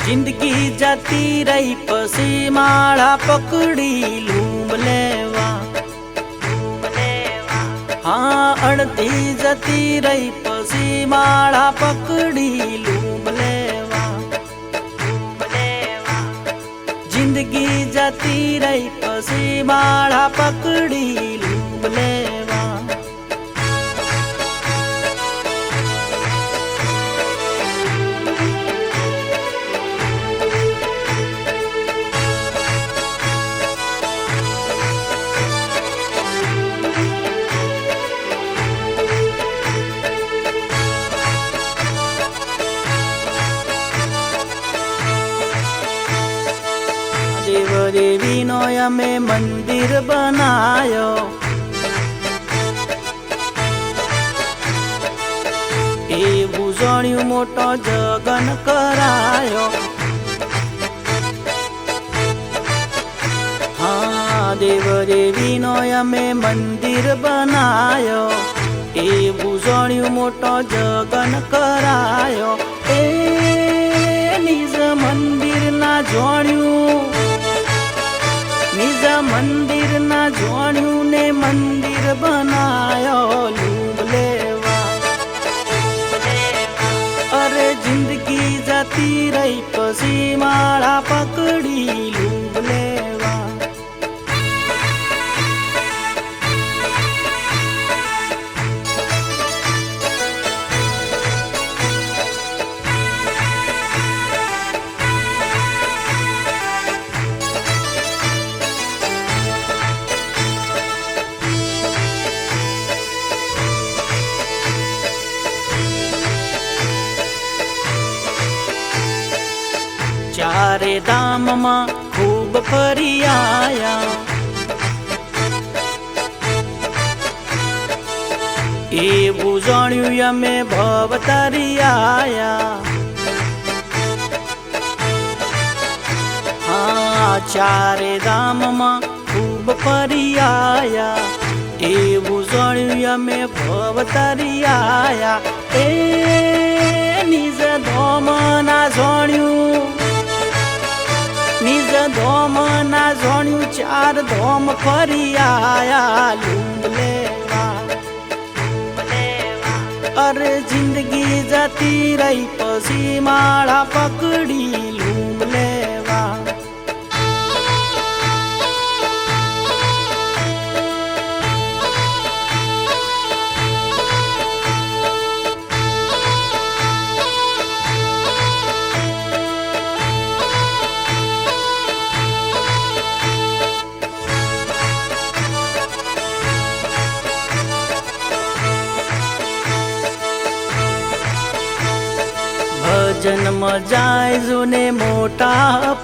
जिंदगी जाती रही पसी माळा पकड़ी लूम लेवा। हाँ अड़ती जती रही पसी माळा पकड़ी लूम लेवा। जिंदगी जाती रही पसी माळा पकड़ी लूम लेवा। देव देवी नो यमे मंदिर बनायो। एवं जाण्यु मोटो जगन करायो। हाँ देव देवी नो यमे मंदिर बनायो। एवं जाण्यु मोटो जगन करायो। ए निज मंदिर ना जाण्यु, निज मंदिर ना जाण्यु ने मंदिर बनायो लूम लेवा। अरे जिंदगी जाती रही पसी माळा पकड़ी लूम लेवा। चारे धाम में खूब फरी आया। एवं जाण्यु यमे भव तरी आया। हाँ चारे धाम में खूब फरी आया। एवं जाण्यु यमे भव तरी आया। ए निज धाम ना जाण्यु, निज धाम ना जाण्यु चार धाम फरी आया लूम लेवा। अरे जिंदगी जाती रही पसी माळा पकड़ी लूम लेवा। भजन में जाय जुने मोटा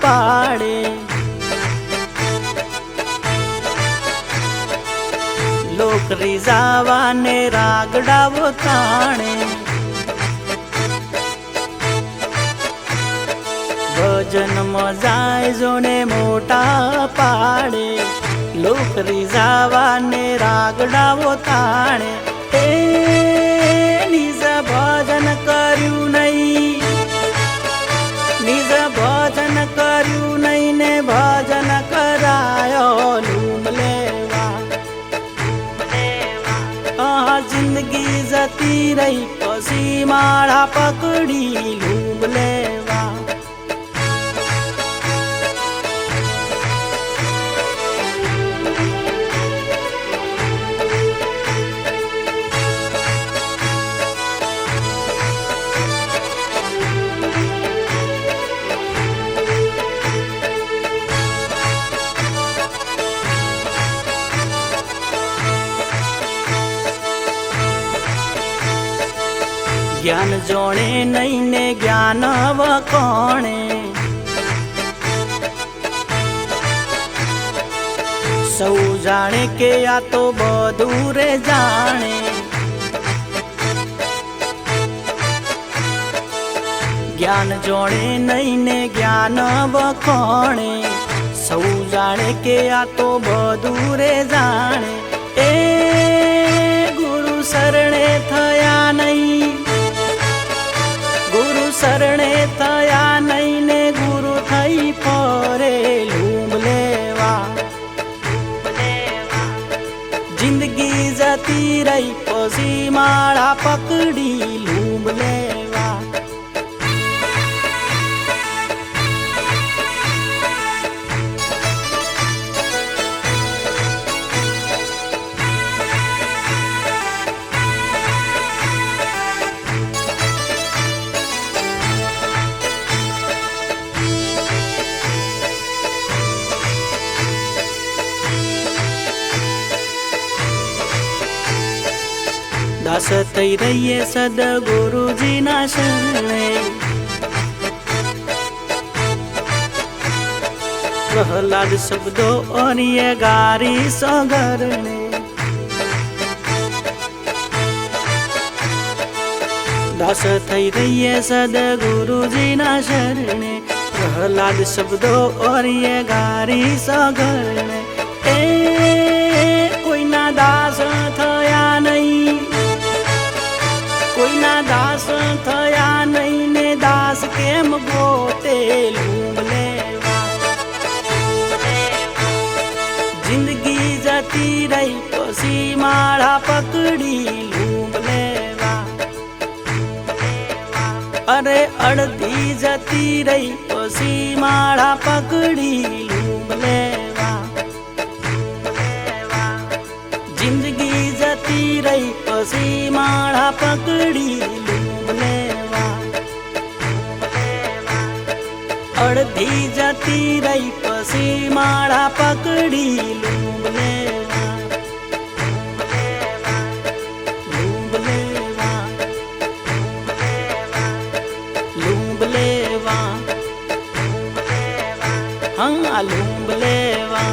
पाड़े। लोक रिजावा ने रागड़ावो ताणे। भजन में जाय जुने मोटा पाड़े। लोक रिजावा ने रागड़ावो ताणे। ए निज भजन कर्यु नहीं, निज भजन कर्यु नहीं ने भजन करायो लूम लेवा। जिंदगी जती रही पसी माळा पकड़ी लूम लेवा। ज्ञान जोणे नहीं ने ज्ञान वकोणे। सौ जाने के या तो बधु रे जाने। ज्ञान जोणे नहीं ने ज्ञान वकोणे। सौ जाने के या तो बधु रे जाने। ए गुरु शरणे थया नहीं, गुरु शरणे थया नहीं ने પછી માળા પકડી લૂંબ લેવા. દાસ થઈ રહીએ સદગુરુજીના શરણે, પ્રહલાદ શબ્દો ઓરિયે ગારી સગરને. દાસ થઈ રહીએ સદગુરુજીના શરણે, પ્રહલાદ શબ્દો ઓરિયે ગારી સગરને. એ કોઈના દાસ થયા નહીં, કોઈના દાસ થયા નહીં ને દાસ કેમ ગોતે લૂંબ લેવા. જિંદગી જતી રહી પછી માળા પકડી લૂંબ લેવા. અરે અડધી જતી રહી પછી માળા પકડી લૂંબ લેવા. જિંદગી જતી રહી પછી માળા પકડી લૂંબ લેવા. અડધી જતી રહી પછી માળા પકડી લૂંબ લેવા. લૂંબ લેવા, લૂંબ લેવા, હા લૂંબ લેવા.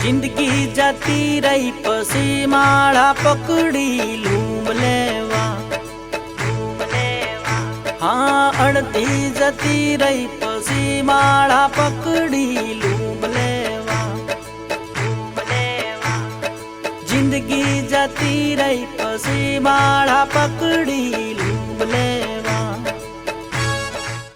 જિંદગી જતી રહી પછી માળા પકડી લૂંબ લેવા. હા અડધી જતી રહી પછી માળા પકડી લૂંબ લેવા. જિંદગી જતી રહી પછી માળા પકડી